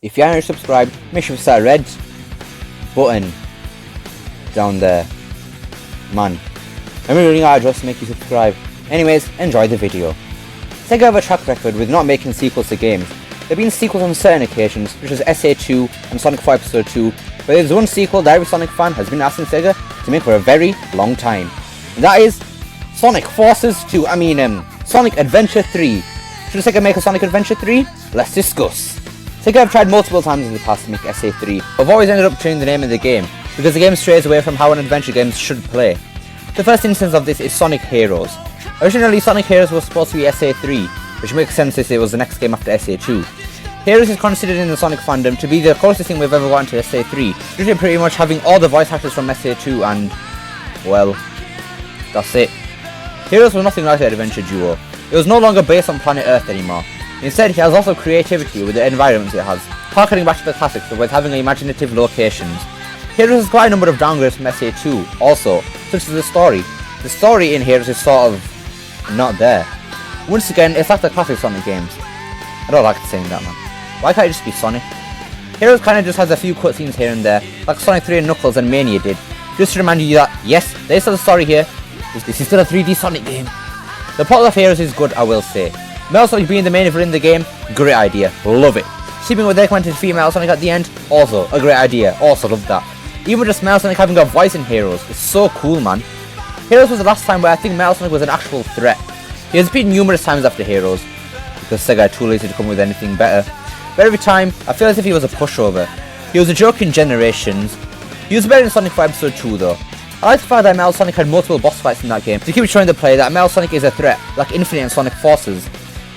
If you aren't subscribed, make sure to hit that red button down there. Man, I'm really hard just to make you subscribe. Anyways, enjoy the video. SEGA have a track record with not making sequels to games. There have been sequels on certain occasions, such as SA2 and Sonic 4 Episode 2, but there's one sequel that every Sonic fan has been asking SEGA to make for a very long time. And that is Sonic Adventure 3. Should SEGA make a Sonic Adventure 3? Let's discuss. SEGA have tried multiple times in the past to make SA3, but have always ended up changing the name of the game, because the game strays away from how an adventure game should play. The first instance of this is Sonic Heroes. Originally, Sonic Heroes was supposed to be SA3, which makes sense since it was the next game after SA2. Heroes is considered in the Sonic fandom to be the closest thing we've ever gotten to SA3, due to pretty much having all the voice actors from SA2 and, well, that's it. Heroes was nothing like the adventure duo. It was no longer based on planet Earth anymore. Instead, it has also creativity with the environments it has, harkening back to the classics with having imaginative locations. Heroes has quite a number of downgrades from SA2, also, such as the story. The story in Heroes is sort of not there. Once again, it's like the classic Sonic games. I don't like saying that, man. Why can't it just be Sonic? Heroes kinda just has a few cutscenes here and there, like Sonic 3 and Knuckles and Mania did, just to remind you that, yes, there is still a story here, this is still a 3D Sonic game. The plot of Heroes is good, I will say. Metal Sonic being the main villain in the game, great idea, love it. Sleeping with their commented female Sonic at the end, also a great idea, also love that. Even just Metal Sonic having a voice in Heroes, is so cool, man. Heroes was the last time where I think Metal Sonic was an actual threat. He has appeared numerous times after Heroes, because SEGA are too lazy to come with anything better. But every time, I feel as if he was a pushover. He was a joke in Generations. He was better in Sonic 4 Episode 2 though. I like the fact that Metal Sonic had multiple boss fights in that game to keep showing the player that Metal Sonic is a threat, like Infinite and Sonic Forces.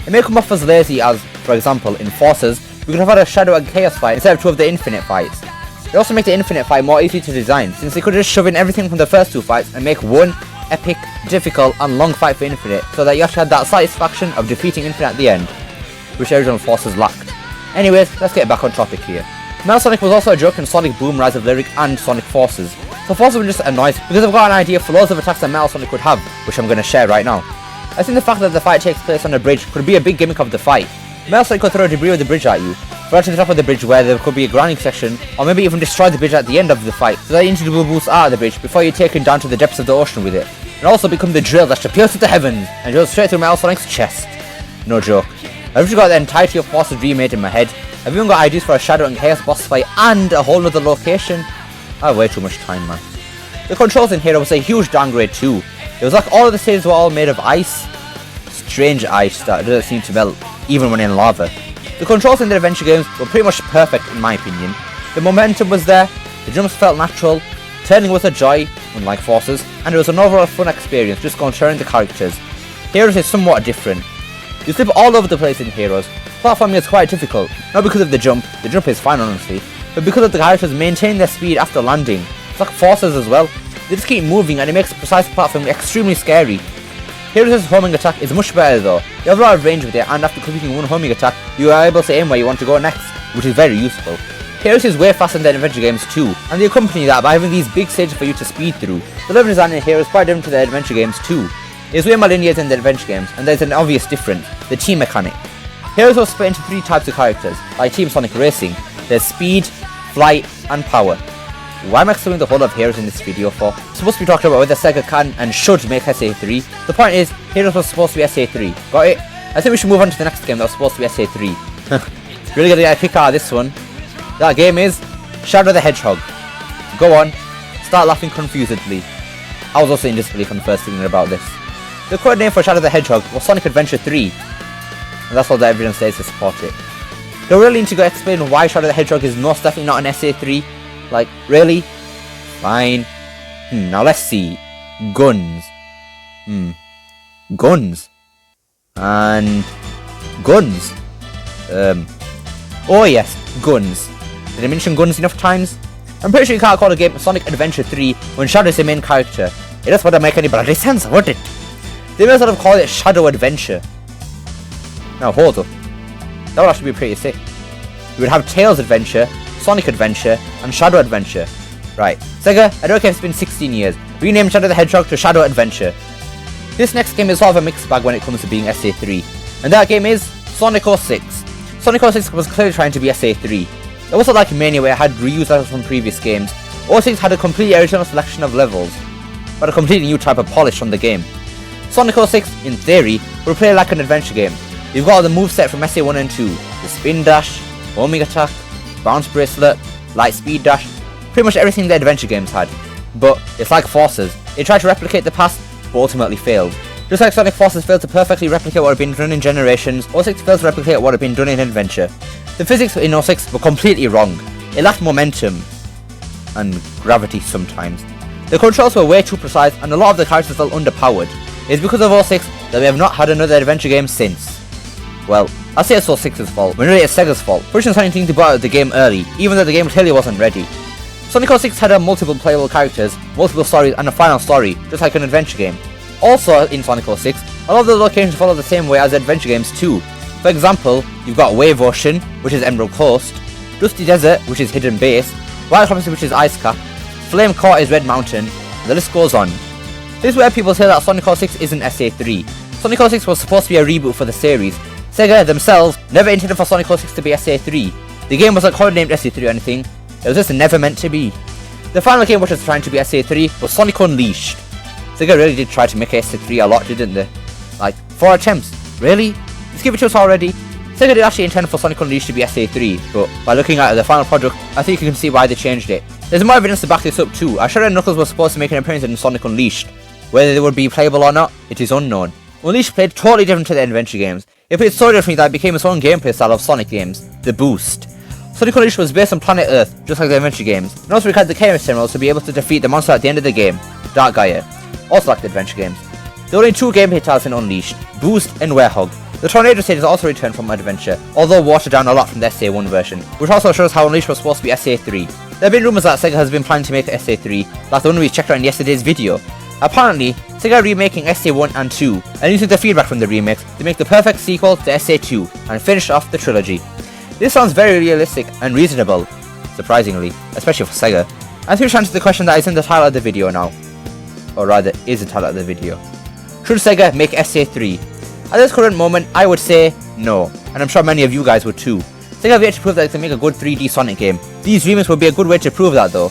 It may come off as lazy as, for example, in Forces, we could have had a Shadow and Chaos fight instead of two of the Infinite fights. It also makes the Infinite fight more easy to design, since they could just shove in everything from the first two fights and make one epic, difficult and long fight for Infinite, so that you actually had that satisfaction of defeating Infinite at the end, which original Forces lacked. Anyways, let's get back on topic here. Metal Sonic was also a joke in Sonic Boom, Rise of Lyric and Sonic Forces, so Forces were just annoyed because I've got an idea for loads of attacks that Metal Sonic would have, which I'm going to share right now. I think the fact that the fight takes place on a bridge could be a big gimmick of the fight. Metal Sonic could throw debris of the bridge at you, right to the top of the bridge where there could be a grounding section, or maybe even destroy the bridge at the end of the fight, so that you introduce boost out of the bridge before you're taken down to the depths of the ocean with it, and also become the drill that should pierce the heavens and goes straight through Metal Sonic's chest. No joke. I've just got the entirety of Forces remade in my head. I've even got ideas for a Shadow and Chaos boss fight and a whole other location. I have way too much time, man. The controls in Hero was a huge downgrade too. It was like all of the stages were all made of ice. Strange ice that doesn't seem to melt, even when in lava. The controls in the adventure games were pretty much perfect in my opinion. The momentum was there, the jumps felt natural, turning was a joy, unlike Forces, and it was an overall fun experience just controlling the characters. Heroes is somewhat different. You slip all over the place in Heroes. Platforming is quite difficult, not because of the jump is fine honestly, but because of the characters maintaining their speed after landing. It's like Forces as well, they just keep moving and it makes precise platforming extremely scary. Heroes' homing attack is much better though. You have a lot of range with it, and after completing one homing attack, you are able to aim where you want to go next, which is very useful. Heroes is way faster than adventure games too, and they accompany that by having these big stages for you to speed through. The level design in Heroes is quite different to the adventure games too. It is way more linear than the adventure games, and there's an obvious difference, the team mechanic. Heroes was split into three types of characters, like Team Sonic Racing. There's Speed, Flight, and Power. Why am I explaining the whole of Heroes in this video for? I'm supposed to be talking about whether SEGA can and should make SA3. The point is, Heroes was supposed to be SA3. Got it? I think we should move on to the next game that was supposed to be SA3. Really gonna get a kick out of this one. That game is Shadow the Hedgehog. Go on, start laughing confusedly. I was also in disbelief on the first thinking about this. The code name for Shadow the Hedgehog was Sonic Adventure 3. And that's all the evidence says to support it. Don't really need to go explain why Shadow the Hedgehog is most definitely not an SA3. Like, really? Fine. Now let's see. Guns. Guns. And... guns. Oh yes, guns. Did I mention guns enough times? I'm pretty sure you can't call a game Sonic Adventure 3 when Shadow is the main character. It just wouldn't make any bloody sense, would it? They may sort of call it Shadow Adventure. Now hold up. That would actually be pretty sick. We would have Tails Adventure, Sonic Adventure, and Shadow Adventure. Right, SEGA, I don't care if it's been 16 years, rename Shadow the Hedgehog to Shadow Adventure. This next game is sort of a mixed bag when it comes to being SA3, and that game is Sonic 06. Sonic 06 was clearly trying to be SA3. It wasn't like Mania where it had reused levels from previous games. 06 had a completely original selection of levels, but a completely new type of polish on the game. Sonic 06, in theory, will play like an adventure game. You've got the moveset from SA1 and 2, the spin dash, homing attack, bounce bracelet, light speed dash, pretty much everything the adventure games had. But it's like Forces, it tried to replicate the past, but ultimately failed. Just like Sonic Forces failed to perfectly replicate what had been done in Generations, 06 failed to replicate what had been done in Adventure. The physics in 06 were completely wrong. It lacked momentum, and gravity sometimes. The controls were way too precise, and a lot of the characters felt underpowered. It's because of 06 that we have not had another adventure game since. Well, I'll say it's 06's fault, when really it's SEGA's fault, pushing Sonic Team to bring out the game early, even though the game clearly wasn't ready. Sonic 06 had multiple playable characters, multiple stories, and a final story, just like an adventure game. Also, in Sonic 06, a lot of the locations follow the same way as adventure games too. For example, you've got Wave Ocean, which is Emerald Coast, Dusty Desert, which is Hidden Base, White Cloud, which is Ice Cap, Flame Court is Red Mountain, and the list goes on. This is where people say that Sonic 06 isn't SA3. Sonic 06 was supposed to be a reboot for the series. SEGA themselves never intended for Sonic 06 to be SA3. The game wasn't codenamed SA3 or anything, it was just never meant to be. The final game which was trying to be SA3 was Sonic Unleashed. SEGA really did try to make SA3 a lot, didn't they? Like, 4 attempts. Really? Just give it to us already? SEGA did actually intend for Sonic Unleashed to be SA3, but by looking at the final product, I think you can see why they changed it. There's more evidence to back this up too, as Shadow and Knuckles were supposed to make an appearance in Sonic Unleashed. Whether they would be playable or not, it is unknown. Unleashed played totally different to the adventure games. It played so differently that it became its own gameplay style of Sonic games, the Boost. Sonic Unleashed was based on planet Earth, just like the adventure games, and also required the Chaos Emeralds to be able to defeat the monster at the end of the game, Dark Gaia, also like the adventure games. There were only 2 gameplay styles in Unleashed, Boost and Hedgehog. The Tornado stage is also returned from Adventure, although watered down a lot from the SA1 version, which also shows how Unleashed was supposed to be SA3. There have been rumours that SEGA has been planning to make SA3, like the one we checked out in yesterday's video. Apparently, SEGA are remaking SA1 and 2, and using the feedback from the remakes to make the perfect sequel to SA2, and finish off the trilogy. This sounds very realistic and reasonable, surprisingly, especially for SEGA. And to answer the question that is in the title of the video now, or rather, is the title of the video. Should SEGA make SA3? At this current moment, I would say no, and I'm sure many of you guys would too. SEGA have yet to prove that they can make a good 3D Sonic game. These remakes would be a good way to prove that though.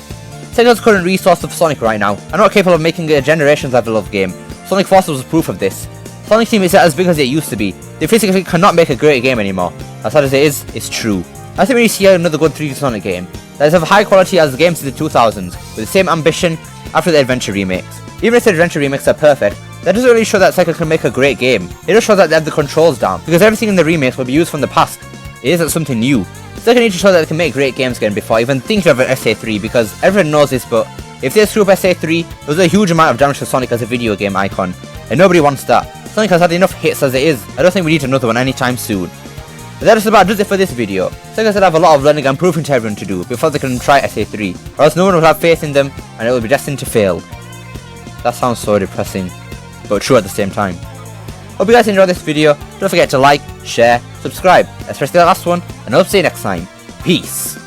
SEGA's current resource of Sonic right now are not capable of making a Generations level of game. Sonic Forces was proof of this. Sonic Team isn't as big as it used to be. They physically cannot make a great game anymore. As sad as it is, it's true. I think when you see another good 3D Sonic game that is of high quality as the games in the 2000s, with the same ambition after the adventure remakes. Even if the adventure remakes are perfect, that doesn't really show that SEGA can make a great game. It just shows that they have the controls down, because everything in the remakes will be used from the past. It isn't something new. SEGA need to show that they can make great games again before even thinking of an SA3, because everyone knows this, but if they screw up SA3, there's a huge amount of damage to Sonic as a video game icon, and nobody wants that. Sonic has had enough hits as it is. I don't think we need another one anytime soon. But that just about does it for this video. SEGA still have a lot of learning and proving to everyone to do before they can try SA3, or else no one will have faith in them and it will be destined to fail. That sounds so depressing, but true at the same time. Hope you guys enjoyed this video. Don't forget to like, share, subscribe, especially the last one, and I'll see you next time. Peace!